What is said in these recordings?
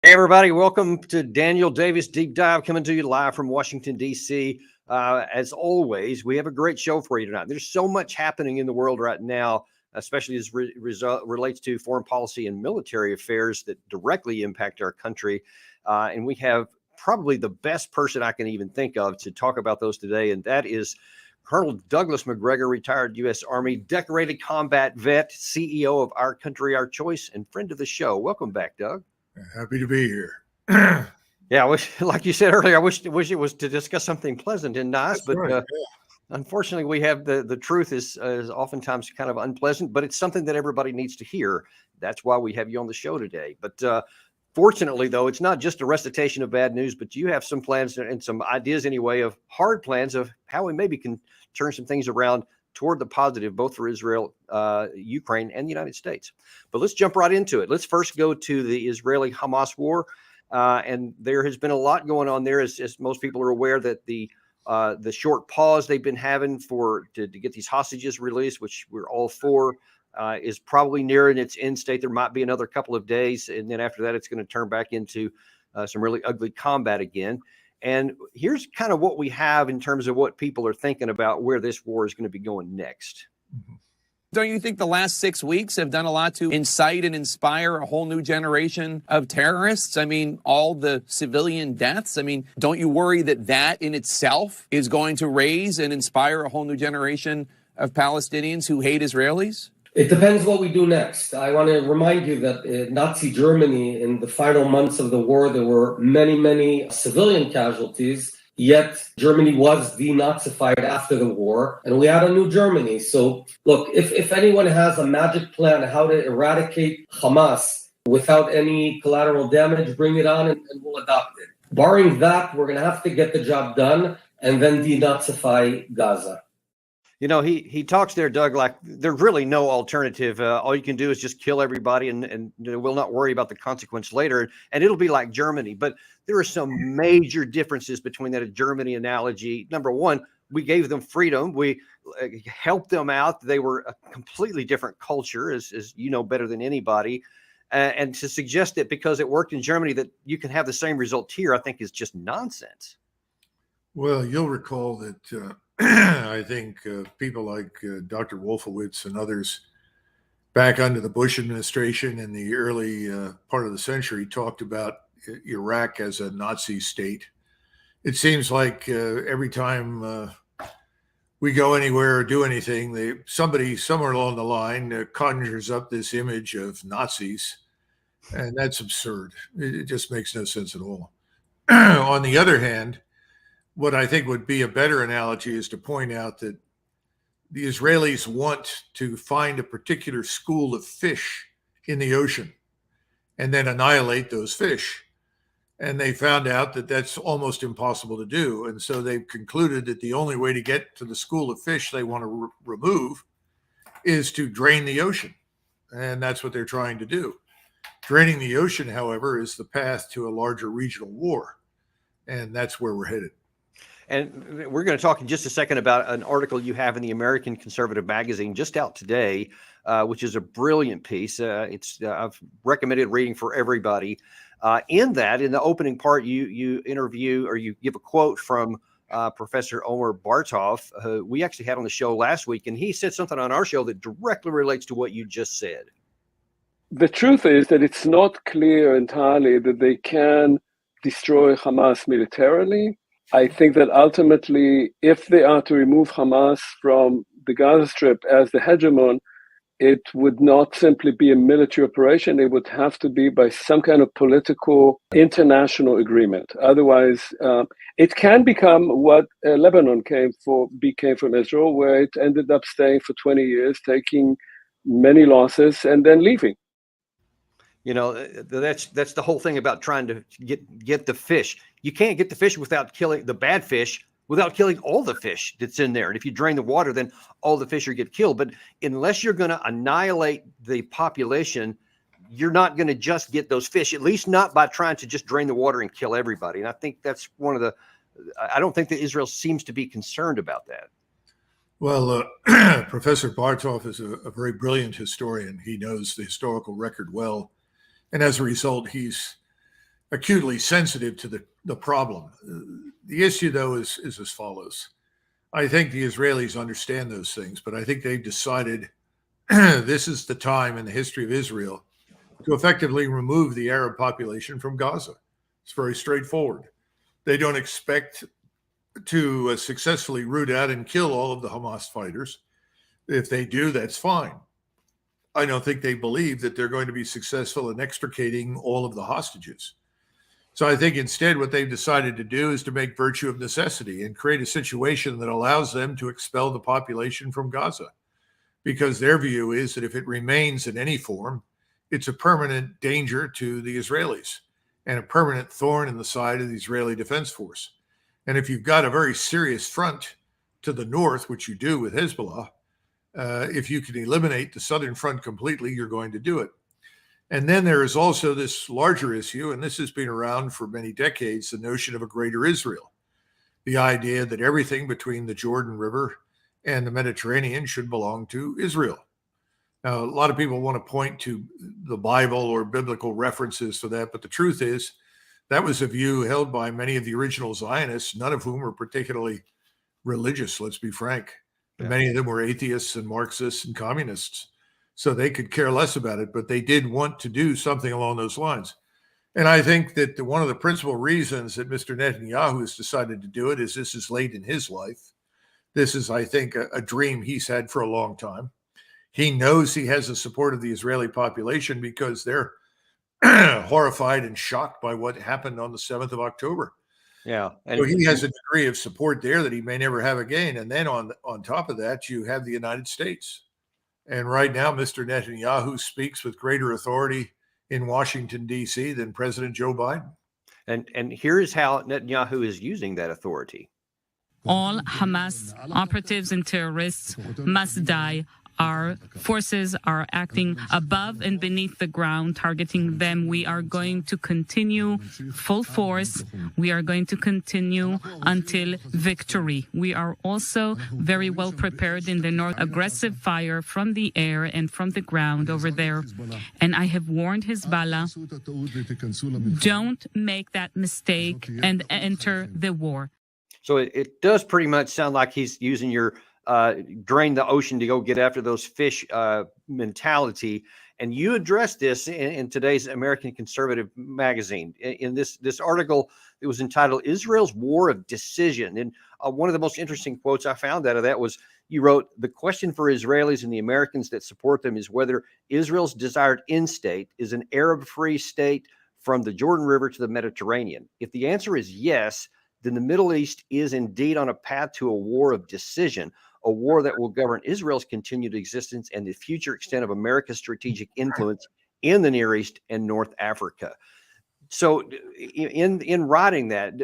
Hey, everybody. Welcome to Daniel Davis Deep Dive, coming to you live from Washington, D.C. As always, we have a great show for you tonight. There's so much happening in the world right now, especially as relates to foreign policy and military affairs that directly impact our country. And we have probably the best person I can even think of to talk about those today, and that is Colonel Douglas Macgregor, retired U.S. Army decorated combat vet, CEO of Our Country, Our Choice, and friend of the show. Welcome back, Doug. Happy to be here. Yeah, I wish, like you said earlier, I wish it was to discuss something pleasant and nice. That's But right, unfortunately, we have the truth is oftentimes kind of unpleasant, but it's something that everybody needs to hear. That's why we have you on the show today. But fortunately, though, it's not just a recitation of bad news, but you have some plans and some ideas anyway of hard plans of how we maybe can turn some things around toward the positive, both for Israel, Ukraine, and the United States. But let's jump right into it. Let's first go to the Israeli-Hamas war. And there has been a lot going on there, as most people are aware, that the short pause they've been having to get these hostages released, which we're all for, is probably nearing its end state. There might be another couple of days, and then after that, it's going to turn back into some really ugly combat again. And here's kind of what we have in terms of what people are thinking about where this war is going to be going next. Don't you think the last 6 weeks have done a lot to incite and inspire a whole new generation of terrorists? I mean, all the civilian deaths. I mean, don't you worry that in itself is going to raise and inspire a whole new generation of Palestinians who hate Israelis? It depends what we do next. I want to remind you that in Nazi Germany, in the final months of the war, there were many, many civilian casualties, yet Germany was denazified after the war, and we had a new Germany. So, look, if anyone has a magic plan how to eradicate Hamas without any collateral damage, bring it on and we'll adopt it. Barring that, we're going to have to get the job done and then denazify Gaza. You know, he talks there, Doug, like there's really no alternative. All you can do is just kill everybody and we'll not worry about the consequence later. And it'll be like Germany. But there are some major differences between that Germany analogy. Number one, we gave them freedom. We helped them out. They were a completely different culture, as you know better than anybody. And to suggest that because it worked in Germany that you can have the same result here, I think is just nonsense. Well, you'll recall that I think people like Dr. Wolfowitz and others back under the Bush administration in the early part of the century talked about Iraq as a Nazi state. It seems like every time we go anywhere or do anything, somebody somewhere along the line conjures up this image of Nazis, and that's absurd. It just makes no sense at all. On the other hand, what I think would be a better analogy is to point out that the Israelis want to find a particular school of fish in the ocean and then annihilate those fish. And they found out that that's almost impossible to do. And so they've concluded that the only way to get to the school of fish they want to remove is to drain the ocean. And that's what they're trying to do. Draining the ocean, however, is the path to a larger regional war. And that's where we're headed. And we're going to talk in just a second about an article you have in the American Conservative Magazine just out today, which is a brilliant piece. I've recommended reading for everybody. In the opening part, you interview or you give a quote from Professor Omer Bartov, who we actually had on the show last week, and he said something on our show that directly relates to what you just said. The truth is that it's not clear entirely that they can destroy Hamas militarily. I think that ultimately, if they are to remove Hamas from the Gaza Strip as the hegemon, it would not simply be a military operation. It would have to be by some kind of political international agreement. Otherwise, it can become what Lebanon became from Israel, where it ended up staying for 20 years, taking many losses, and then leaving. You know, that's the whole thing about trying to get the fish. You can't get the fish without killing the bad fish, without killing all the fish that's in there. And if you drain the water, then all the fish are get killed. But unless you're going to annihilate the population, you're not going to just get those fish, at least not by trying to just drain the water and kill everybody. And I think that's I don't think that Israel seems to be concerned about that. Well, Professor Bartov is a very brilliant historian. He knows the historical record well. And as a result, he's acutely sensitive to the problem. The issue, though, is as follows. I think the Israelis understand those things, but I think they've decided this is the time in the history of Israel to effectively remove the Arab population from Gaza. It's very straightforward. They don't expect to successfully root out and kill all of the Hamas fighters. If they do, that's fine. I don't think they believe that they're going to be successful in extricating all of the hostages. So I think instead what they've decided to do is to make virtue of necessity and create a situation that allows them to expel the population from Gaza. Because their view is that if it remains in any form, it's a permanent danger to the Israelis and a permanent thorn in the side of the Israeli Defense Force. And if you've got a very serious front to the north, which you do with Hezbollah, if you can eliminate the southern front completely, you're going to do it. And then there is also this larger issue, and this has been around for many decades, the notion of a greater Israel. The idea that everything between the Jordan River and the Mediterranean should belong to Israel. Now, a lot of people want to point to the Bible or biblical references for that, but the truth is that was a view held by many of the original Zionists, none of whom were particularly religious, let's be frank. Yeah. Many of them were atheists and Marxists and communists. So they could care less about it, but they did want to do something along those lines. And I think that one of the principal reasons that Mr. Netanyahu has decided to do it is this is late in his life. This is, I think, a dream he's had for a long time. He knows he has the support of the Israeli population because they're horrified and shocked by what happened on the 7th of October. Yeah. So he has a degree of support there that he may never have again. And then on top of that, you have the United States. And right now, Mr. Netanyahu speaks with greater authority in Washington, D.C. than President Joe Biden. And here's how Netanyahu is using that authority. All Hamas operatives and terrorists must die. Our forces are acting above and beneath the ground, targeting them. We are going to continue full force. We are going to continue until victory. We are also very well prepared in the north. Aggressive fire from the air and from the ground over there. And I have warned Hezbollah, don't make that mistake and enter the war. So it does pretty much sound like he's using your drain the ocean to go get after those fish mentality. And you addressed this in today's American Conservative magazine. In this article, it was entitled Israel's War of Decision. And one of the most interesting quotes I found out of that was you wrote, the question for Israelis and the Americans that support them is whether Israel's desired end state is an Arab-free state from the Jordan River to the Mediterranean. If the answer is yes, then the Middle East is indeed on a path to a war of decision, a war that will govern Israel's continued existence and the future extent of America's strategic influence in the Near East and North Africa. So in writing that,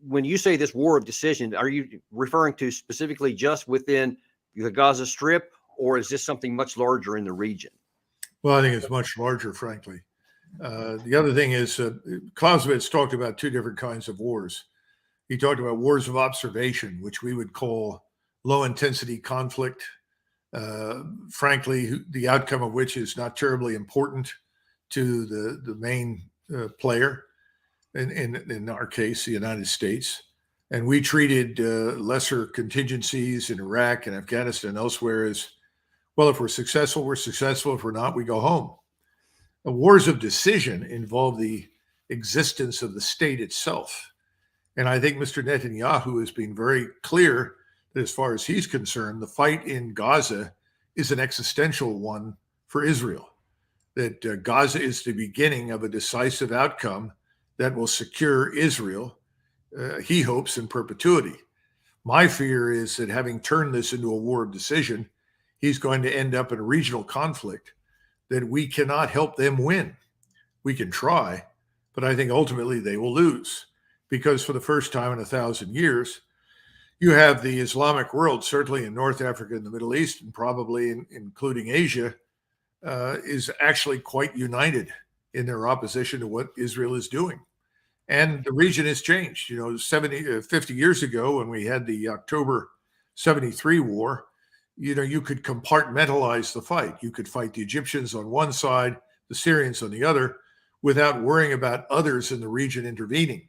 when you say this war of decision, are you referring to specifically just within the Gaza Strip, or is this something much larger in the region? Well, I think it's much larger, frankly. The other thing is Clausewitz talked about two different kinds of wars. He talked about wars of observation, which we would call low-intensity conflict, frankly, the outcome of which is not terribly important to the main player, in our case, the United States. And we treated lesser contingencies in Iraq and Afghanistan and elsewhere as, well, if we're successful, we're successful. If we're not, we go home. The wars of decision involve the existence of the state itself. And I think Mr. Netanyahu has been very clear that as far as he's concerned, the fight in Gaza is an existential one for Israel, that Gaza is the beginning of a decisive outcome that will secure Israel, he hopes, in perpetuity. My fear is that having turned this into a war of decision, he's going to end up in a regional conflict that we cannot help them win. We can try, but I think ultimately they will lose. Because for the first time in 1,000 years, you have the Islamic world, certainly in North Africa and the Middle East, and probably including Asia, is actually quite united in their opposition to what Israel is doing. And the region has changed. 50 years ago, when we had the October 73 war, you could compartmentalize the fight. You could fight the Egyptians on one side, the Syrians on the other, without worrying about others in the region intervening.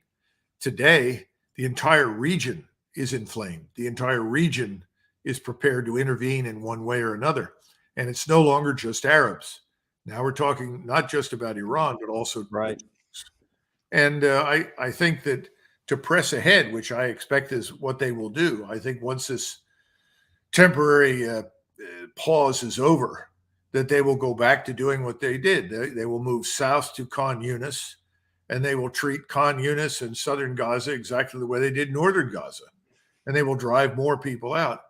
Today, the entire region is inflamed. The entire region is prepared to intervene in one way or another. And it's no longer just Arabs. Now we're talking not just about Iran, but also Right. And I think that to press ahead, which I expect is what they will do, I think once this temporary pause is over, that they will go back to doing what they did. They will move south to Khan Yunis, and they will treat Khan Yunis and southern Gaza exactly the way they did northern Gaza. And they will drive more people out.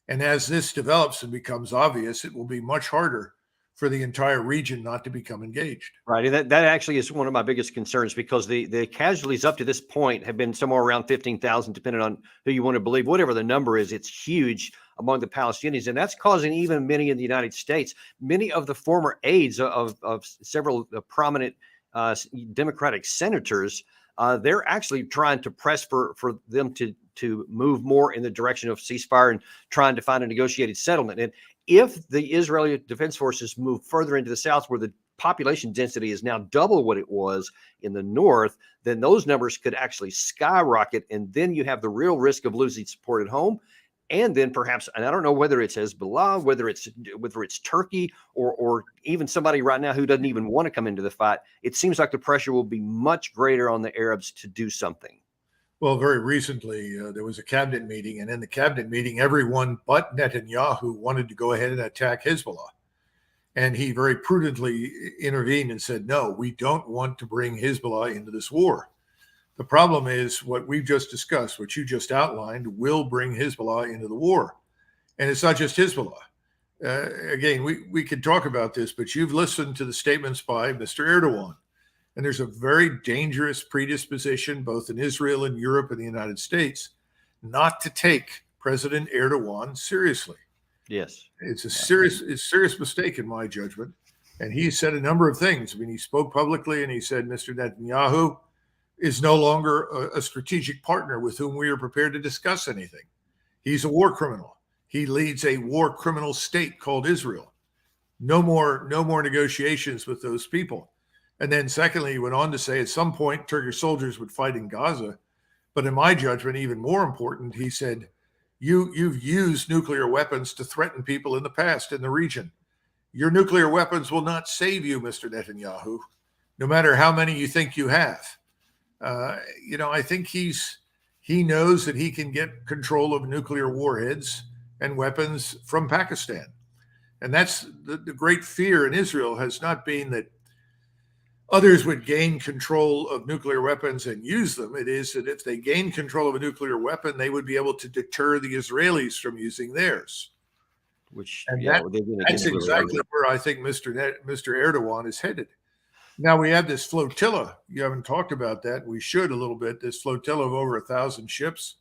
And as this develops and becomes obvious, it will be much harder for the entire region not to become engaged. Right. And that actually is one of my biggest concerns, because the casualties up to this point have been somewhere around 15,000, depending on who you want to believe. Whatever the number is, it's huge among the Palestinians. And that's causing even many in the United States, many of the former aides of several prominent Democratic senators, they're actually trying to press for them to move more in the direction of ceasefire and trying to find a negotiated settlement. And if the Israeli Defense Forces move further into the south, where the population density is now double what it was in the north, then those numbers could actually skyrocket. And then you have the real risk of losing support at home. And then perhaps, and I don't know whether it's Hezbollah, whether it's Turkey, or even somebody right now who doesn't even want to come into the fight. It seems like the pressure will be much greater on the Arabs to do something. Well, very recently, there was a cabinet meeting, and in the cabinet meeting, everyone but Netanyahu wanted to go ahead and attack Hezbollah. And he very prudently intervened and said, no, we don't want to bring Hezbollah into this war. The problem is what we've just discussed, what you just outlined, will bring Hezbollah into the war. And it's not just Hezbollah. Again, we could talk about this, but you've listened to the statements by Mr. Erdogan. And there's a very dangerous predisposition, both in Israel and Europe and the United States, not to take President Erdogan seriously. Yes. It's a serious mistake in my judgment. And he said a number of things. I mean, he spoke publicly and he said, Mr. Netanyahu is no longer a strategic partner with whom we are prepared to discuss anything. He's a war criminal. He leads a war criminal state called Israel. No more negotiations with those people. And then secondly, he went on to say at some point Turkish soldiers would fight in Gaza. But in my judgment, even more important, he said, you've used nuclear weapons to threaten people in the past in the region. Your nuclear weapons will not save you, Mr. Netanyahu, no matter how many you think you have. I think he knows that he can get control of nuclear warheads and weapons from Pakistan. And that's the great fear in Israel has not been that others would gain control of nuclear weapons and use them. It is that if they gain control of a nuclear weapon, they would be able to deter the Israelis from using theirs. That's exactly where I think Mr. Erdogan is headed. Now we have this flotilla. You haven't talked about that. We should a little bit. This flotilla of over 1,000 ships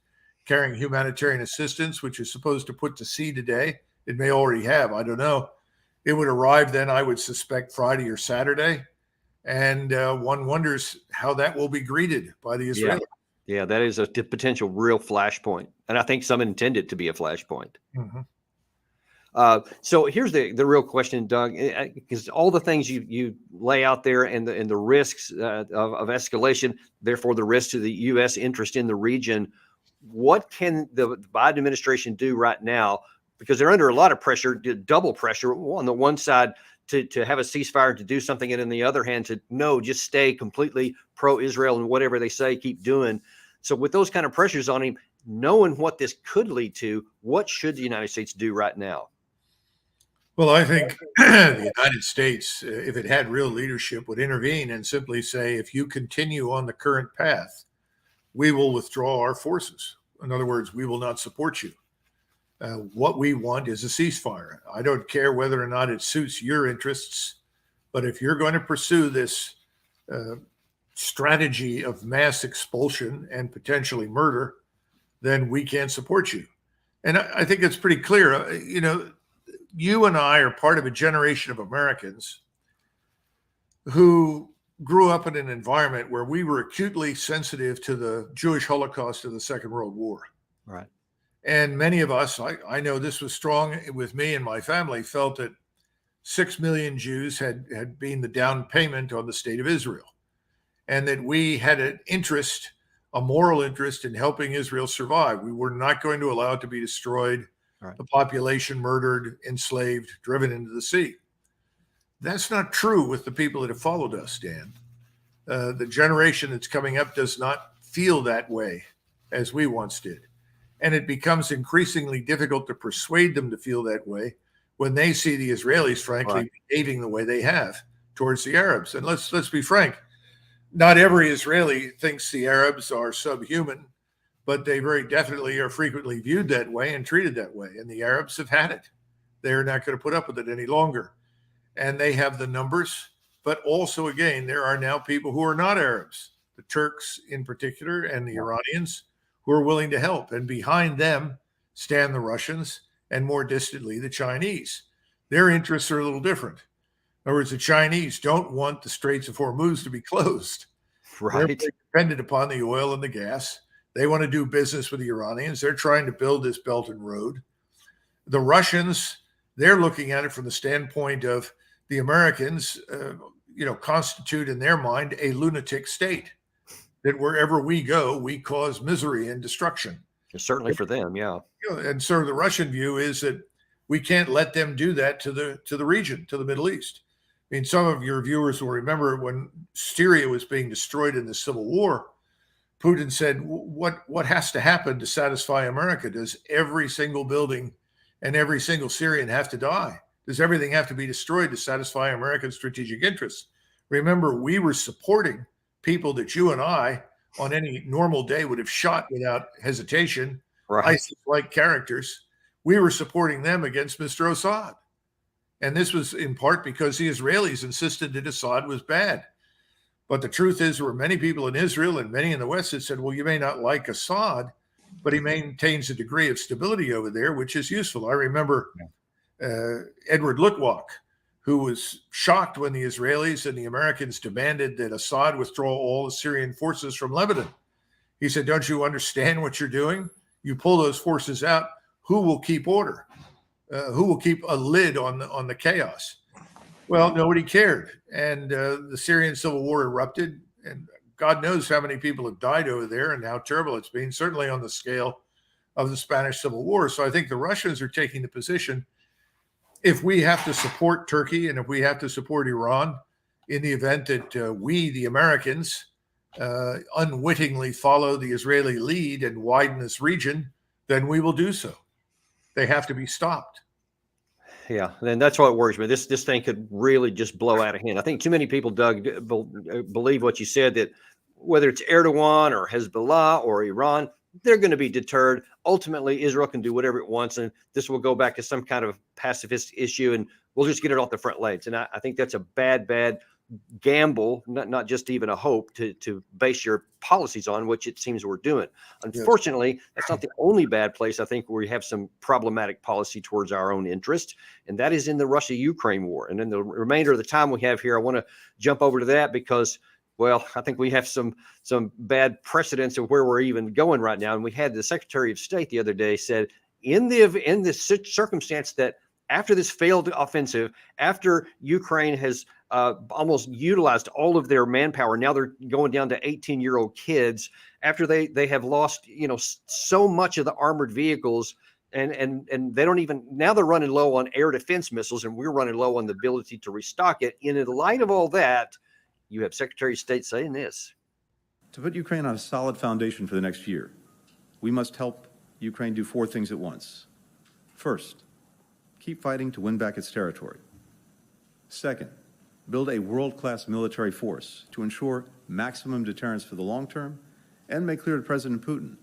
carrying humanitarian assistance, which is supposed to put to sea today. It may already have. I don't know. It would arrive then, I would suspect, Friday or Saturday. And one wonders how that will be greeted by the Israelis. Yeah, that is a potential real flashpoint. And I think some intend it to be a flashpoint. Mm-hmm. So here's the real question, Doug, because all the things you lay out there and the risks of escalation, therefore the risk to the U.S. interest in the region, what can the Biden administration do right now? Because they're under a lot of pressure, double pressure on the one side to have a ceasefire, to do something, and on the other hand, to just stay completely pro-Israel and whatever they say, keep doing. So with those kind of pressures on him, knowing what this could lead to, what should the United States do right now? Well, I think the United States, if it had real leadership, would intervene and simply say, if you continue on the current path, we will withdraw our forces. In other words, we will not support you. What we want is a ceasefire. I don't care whether or not it suits your interests, but if you're going to pursue this strategy of mass expulsion and potentially murder, then we can't support you. And I think it's pretty clear. You and I are part of a generation of Americans who grew up in an environment where we were acutely sensitive to the Jewish Holocaust of the Second World War. Right. And many of us, I know this was strong with me and my family, felt that 6 million Jews had been the down payment on the state of Israel. and that we had an interest, a moral interest in helping Israel survive. We were not going to allow it to be destroyed, Right. the population murdered, enslaved, driven into the sea. That's not true with the people that have followed us, Dan. The generation that's coming up does not feel that way as we once did. And it becomes increasingly difficult to persuade them to feel that way when they see the Israelis, frankly, behaving the way they have towards the Arabs. And let's be frank, not every Israeli thinks the Arabs are subhuman, but they very definitely are frequently viewed that way and treated that way. And the Arabs have had it. They're not going to put up with it any longer. And they have the numbers. But also, again, there are now people who are not Arabs, the Turks in particular, and the Iranians, who are willing to help. And behind them stand the Russians, and more distantly, the Chinese. Their interests are a little different. In other words, the Chinese don't want the Straits of Hormuz to be closed. Right. They're dependent upon the oil and the gas. They want to do business with the Iranians. They're trying to build this Belt and Road. The Russians, they're looking at it from the standpoint of the Americans, constitute in their mind a lunatic state, that wherever we go, we cause misery and destruction. Certainly for them, yeah. And so the Russian view is that we can't let them do that to the region, to the Middle East. I mean, some of your viewers will remember when Syria was being destroyed in the Civil War, Putin said, what has to happen to satisfy America? Does every single building and every single Syrian have to die? Does everything have to be destroyed to satisfy American strategic interests? Remember, we were supporting people that you and I, on any normal day, would have shot without hesitation, Right. ISIS-like characters. We were supporting them against Mr. Assad. And this was in part because the Israelis insisted that Assad was bad. But the truth is, there were many people in Israel and many in the West that said, well, you may not like Assad, but he maintains a degree of stability over there, which is useful. I remember Edward Luttwak, who was shocked when the Israelis and the Americans demanded that Assad withdraw all the Syrian forces from Lebanon. He said, don't you understand what you're doing? You pull those forces out, who will keep order? Who will keep a lid on the chaos? Well, nobody cared. And the Syrian civil war erupted, and God knows how many people have died over there and how terrible it's been, certainly on the scale of the Spanish Civil War. So I think the Russians are taking the position, if we have to support Turkey and if we have to support Iran in the event that we, the Americans, unwittingly follow the Israeli lead and widen this region, then we will do so. They have to be stopped. Yeah, and that's what worries me. This thing could really just blow out of hand. I think too many people, Doug, believe what you said, that whether it's Erdogan or Hezbollah or Iran, they're going to be deterred. Ultimately, Israel can do whatever it wants, and this will go back to some kind of pacifist issue, and we'll just get it off the front lanes. And I think that's a bad gamble, not just even a hope to base your policies on, which it seems we're doing. Unfortunately, that's not the only bad place I think where we have some problematic policy towards our own interest, and that is in the Russia-Ukraine war. And in the remainder of the time we have here, I want to jump over to that because, well, I think we have some bad precedents of where we're even going right now. And we had the Secretary of State the other day said, in this circumstance that after this failed offensive, after Ukraine has almost utilized all of their manpower, now they're going down to 18-year-old kids, after they have lost, so much of the armored vehicles, and they don't even, now they're running low on air defense missiles, and we're running low on the ability to restock it. And in light of all that, you have Secretary of State saying this. To put Ukraine on a solid foundation for the next year, we must help Ukraine do 4 things at once. First, keep fighting to win back its territory. Second, build a world-class military force to ensure maximum deterrence for the long term and make clear to President Putin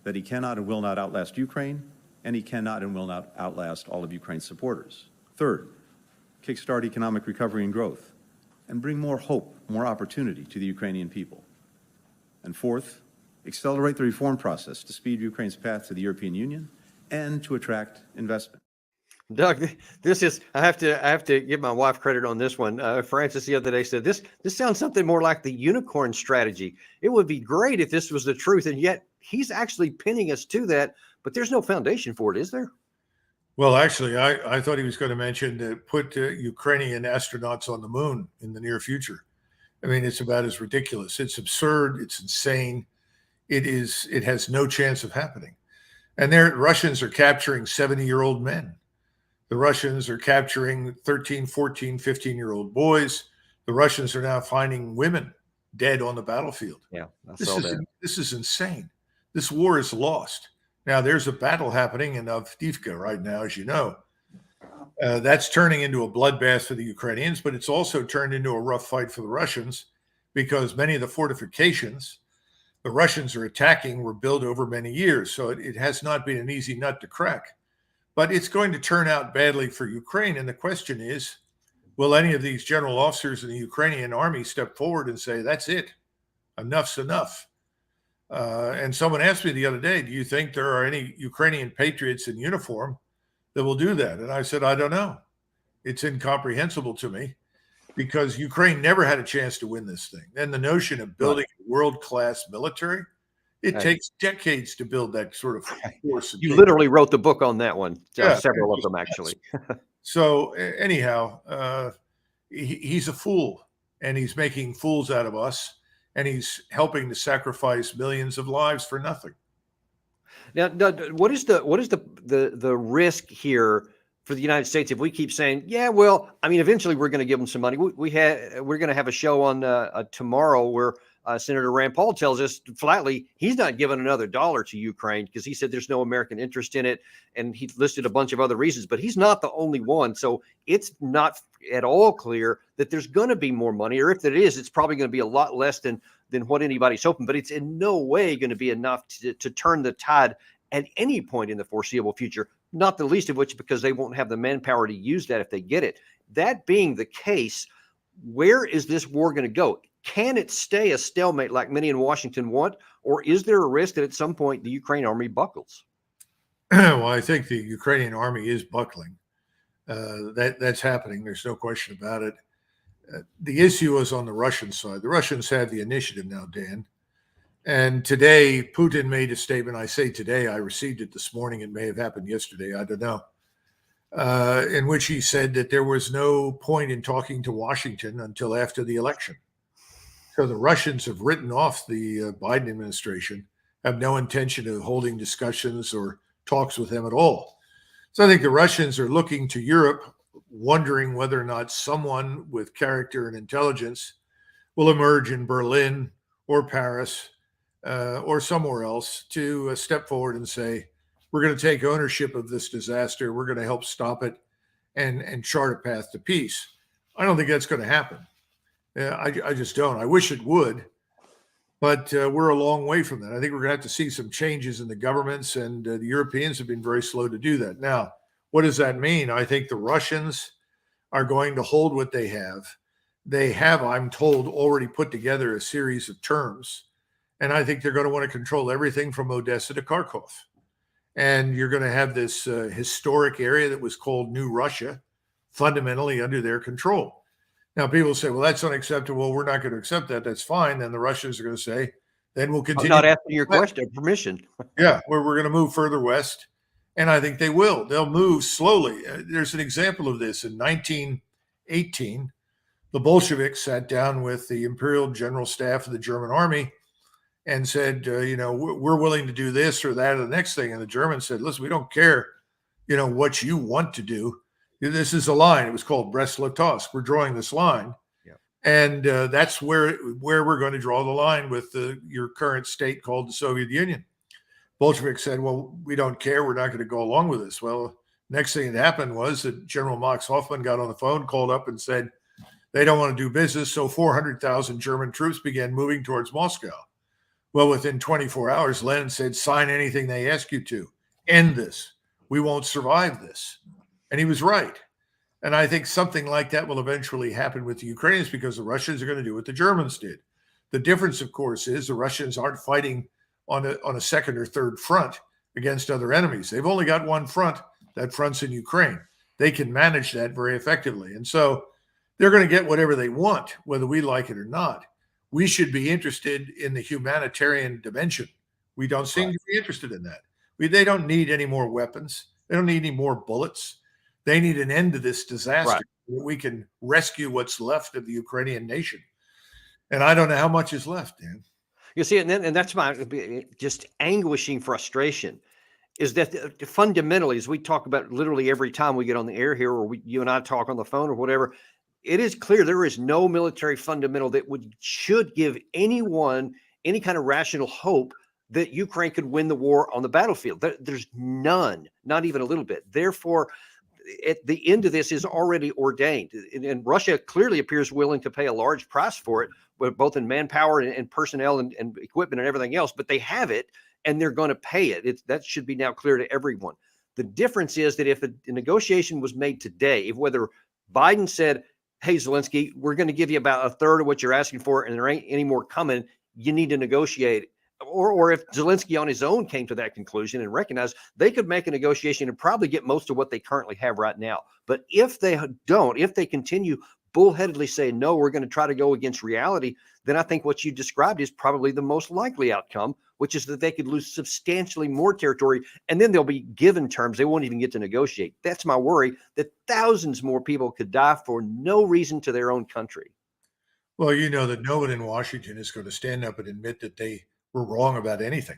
that he cannot and will not outlast Ukraine, and he cannot and will not outlast all of Ukraine's supporters. Third, kickstart economic recovery and growth and bring more hope, more opportunity to the Ukrainian people. And fourth, accelerate the reform process to speed Ukraine's path to the European Union and to attract investment. Doug, this is, I have to give my wife credit on this one. Francis the other day said, this sounds something more like the unicorn strategy. It would be great if this was the truth. And yet he's actually pinning us to that, but there's no foundation for it, is there? Well, actually, I thought he was going to mention to put Ukrainian astronauts on the moon in the near future. I mean, it's about as ridiculous. It's absurd. It's insane. It has no chance of happening. And Russians are capturing 70-year-old men. The Russians are capturing 13, 14, 15-year-old boys. The Russians are now finding women dead on the battlefield. Yeah, I saw that. This is insane. This war is lost. Now, there's a battle happening in Avdiivka right now, as you know. That's turning into a bloodbath for the Ukrainians, but it's also turned into a rough fight for the Russians because many of the fortifications the Russians are attacking were built over many years. So it has not been an easy nut to crack. But it's going to turn out badly for Ukraine. And the question is, will any of these general officers in the Ukrainian army step forward and say, that's it, enough's enough? And someone asked me the other day, do you think there are any Ukrainian patriots in uniform that will do that? And I said, I don't know. It's incomprehensible to me because Ukraine never had a chance to win this thing. And the notion of building a world-class military, it takes decades to build that sort of force. You literally wrote the book on that one. Yeah, Several of them, actually. So anyhow, he's a fool, and he's making fools out of us, and he's helping to sacrifice millions of lives for nothing. Now, what is the risk here for the United States if we keep saying, yeah, well, I mean, eventually we're going to give them some money. We're going to have a show on tomorrow where Senator Rand Paul tells us flatly he's not giving another dollar to Ukraine because he said there's no American interest in it, and he listed a bunch of other reasons. But he's not the only one, so it's not at all clear that there's going to be more money, or if it is, it's probably going to be a lot less than what anybody's hoping. But it's in no way going to be enough to turn the tide at any point in the foreseeable future. Not the least of which because they won't have the manpower to use that if they get it. That being the case, where is this war going to go? Can it stay a stalemate like many in Washington want, or is there a risk that at some point the Ukraine army buckles? Well, I think the Ukrainian army is buckling. That's happening. There's no question about it. The issue is on the Russian side. The Russians have the initiative now, Dan. And today, Putin made a statement. I say today, I received it this morning. It may have happened yesterday. I don't know. In which he said that there was no point in talking to Washington until after the election. So the Russians have written off the Biden administration, have no intention of holding discussions or talks with them at all. So I think the Russians are looking to Europe, wondering whether or not someone with character and intelligence will emerge in Berlin or Paris or somewhere else to step forward and say, we're going to take ownership of this disaster. We're going to help stop it and chart a path to peace. I don't think that's going to happen. I just don't. I wish it would, but we're a long way from that. I think we're going to have to see some changes in the governments, and the Europeans have been very slow to do that. Now, what does that mean? I think the Russians are going to hold what they have. They have, I'm told, already put together a series of terms, and I think they're going to want to control everything from Odessa to Kharkov. And you're going to have this historic area that was called New Russia fundamentally under their control. Now, people say, well, that's unacceptable. We're not going to accept that. That's fine. Then the Russians are going to say, then we'll continue. I'm not asking your question, permission. Yeah, we're going to move further west. And I think they will. They'll move slowly. There's an example of this. In 1918, the Bolsheviks sat down with the Imperial General Staff of the German Army and said, we're willing to do this or that or the next thing. And the Germans said, listen, we don't care, what you want to do. This is a line. It was called Brest-Litovsk. We're drawing this line. Yeah. And that's where we're going to draw the line with your current state called the Soviet Union. Bolsheviks said, well, we don't care. We're not going to go along with this. Well, next thing that happened was that General Max Hoffman got on the phone, called up and said, they don't want to do business. So 400,000 German troops began moving towards Moscow. Well, within 24 hours, Lenin said, sign anything they ask you to. End this. We won't survive this. And he was right. And I think something like that will eventually happen with the Ukrainians because the Russians are going to do what the Germans did. The difference, of course, is the Russians aren't fighting on a second or third front against other enemies. They've only got one front. That front's in Ukraine. They can manage that very effectively. And so they're going to get whatever they want, whether we like it or not. We should be interested in the humanitarian dimension. We don't seem to be interested in that. They don't need any more weapons. They don't need any more bullets. They need an end to this disaster. Right. We can rescue what's left of the Ukrainian nation. And I don't know how much is left, Dan. You see, and that's my just anguishing frustration is that fundamentally, as we talk about literally every time we get on the air here, or you and I talk on the phone or whatever, it is clear there is no military fundamental that should give anyone any kind of rational hope that Ukraine could win the war on the battlefield. There's none, not even a little bit. Therefore, at the end of this is already ordained, and Russia clearly appears willing to pay a large price for it, both in manpower and personnel and equipment and everything else. But they have it, and they're going to pay it. That should be now clear to everyone. The difference is that if a negotiation was made today, if whether Biden said, "Hey, Zelensky, we're going to give you about a third of what you're asking for, and there ain't any more coming. You need to negotiate." Or if Zelensky on his own came to that conclusion and recognized they could make a negotiation and probably get most of what they currently have right now. But if they don't, if they continue bullheadedly saying, no, we're going to try to go against reality, then I think what you described is probably the most likely outcome, which is that they could lose substantially more territory, and then they'll be given terms. They won't even get to negotiate. That's my worry, that thousands more people could die for no reason to their own country. Well, you know that no one in Washington is going to stand up and admit that they were wrong about anything.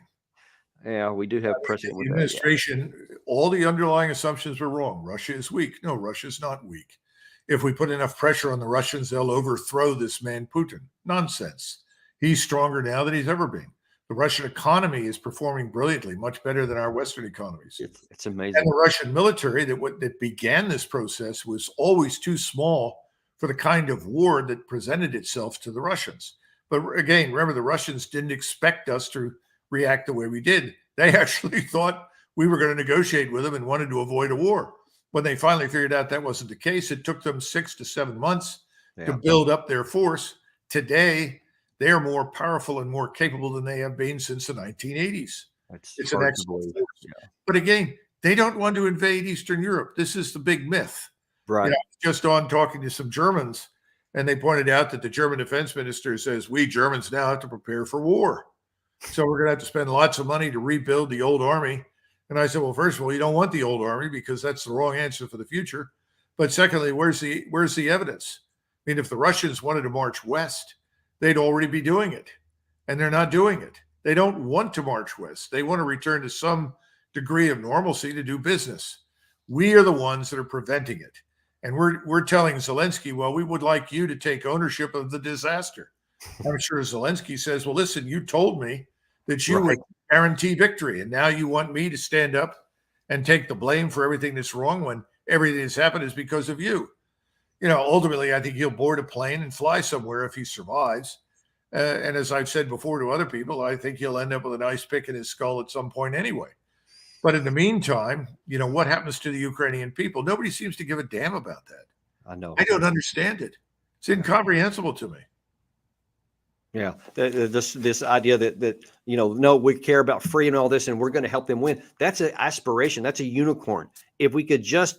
Yeah, we do have precedent with the that. administration, all the underlying assumptions were wrong. Russia is weak. No, Russia's not weak. If we put enough pressure on the Russians, they'll overthrow this man, Putin. Nonsense. He's stronger now than he's ever been. The Russian economy is performing brilliantly, much better than our Western economies. It's amazing. And the Russian military that began this process was always too small for the kind of war that presented itself to the Russians. But again, remember, the Russians didn't expect us to react the way we did. They actually thought we were going to negotiate with them and wanted to avoid a war. When they finally figured out that wasn't the case, it took them 6 to 7 months to build up their force. Today, they are more powerful and more capable than they have been since the 1980s. It's an excellent force. Yeah. But again, they don't want to invade Eastern Europe. This is the big myth. Right. You know, I was just on talking to some Germans, and they pointed out that the German defense minister says, we Germans now have to prepare for war. So we're going to have to spend lots of money to rebuild the old army. And I said, well, first of all, you don't want the old army because that's the wrong answer for the future. But secondly, where's the evidence? I mean, if the Russians wanted to march west, they'd already be doing it. And they're not doing it. They don't want to march west. They want to return to some degree of normalcy to do business. We are the ones that are preventing it. And we're telling Zelensky, well, we would like you to take ownership of the disaster. I'm sure Zelensky says, well, listen, you told me that you would guarantee victory. And now you want me to stand up and take the blame for everything that's wrong when everything that's happened is because of you. You know, ultimately, I think he'll board a plane and fly somewhere if he survives. And as I've said before to other people, I think he'll end up with an ice pick in his skull at some point anyway. But in the meantime, you know, what happens to the Ukrainian people? Nobody seems to give a damn about that. I know. I don't understand it. It's incomprehensible to me. Yeah, this idea that you know, no, we care about free and all this, and we're going to help them win. That's an aspiration. That's a unicorn. If we could just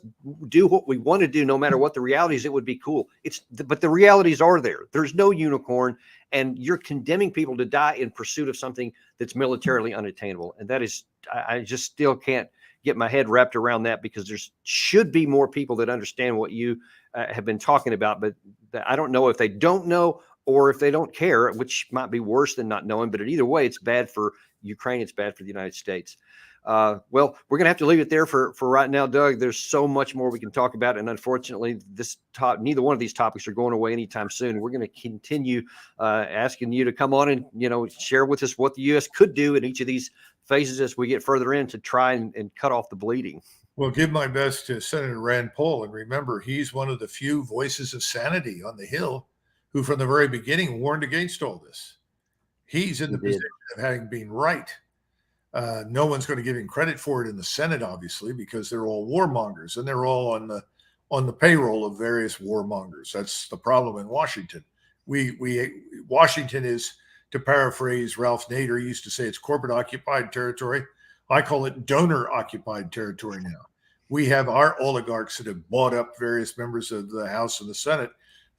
do what we want to do, no matter what the realities, it would be cool. But the realities are there. There's no unicorn, and you're condemning people to die in pursuit of something that's militarily unattainable. And that is, I just still can't get my head wrapped around that, because there should be more people that understand what you have been talking about. But I don't know if they don't know, or if they don't care, which might be worse than not knowing. But either way, it's bad for Ukraine. It's bad for the United States. Well, we're going to have to leave it there for right now, Doug. There's so much more we can talk about. And unfortunately, neither one of these topics are going away anytime soon. We're going to continue asking you to come on and, you know, share with us what the U.S. could do in each of these phases as we get further in to try and cut off the bleeding. Well, give my best to Senator Rand Paul. And remember, he's one of the few voices of sanity on the Hill who from the very beginning warned against all this. He's in the position of having been right. No one's going to give him credit for it in the Senate, obviously, because they're all warmongers, and they're all on the payroll of various warmongers. That's the problem in Washington. Washington is, to paraphrase Ralph Nader, used to say it's corporate occupied territory. I call it donor occupied territory now. We have our oligarchs that have bought up various members of the House and the Senate.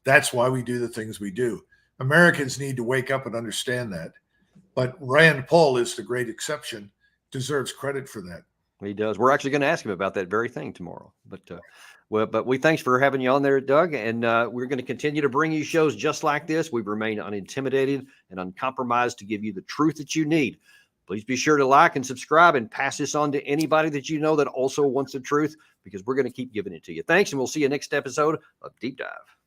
That's why we do the things we do. Americans need to wake up and understand that. But Rand Paul is the great exception, deserves credit for that. He does. We're actually going to ask him about that very thing tomorrow. But we thanks for having you on there, Doug. And we're going to continue to bring you shows just like this. We remain unintimidated and uncompromised to give you the truth that you need. Please be sure to like and subscribe and pass this on to anybody that you know that also wants the truth, because we're going to keep giving it to you. Thanks, and we'll see you next episode of Deep Dive.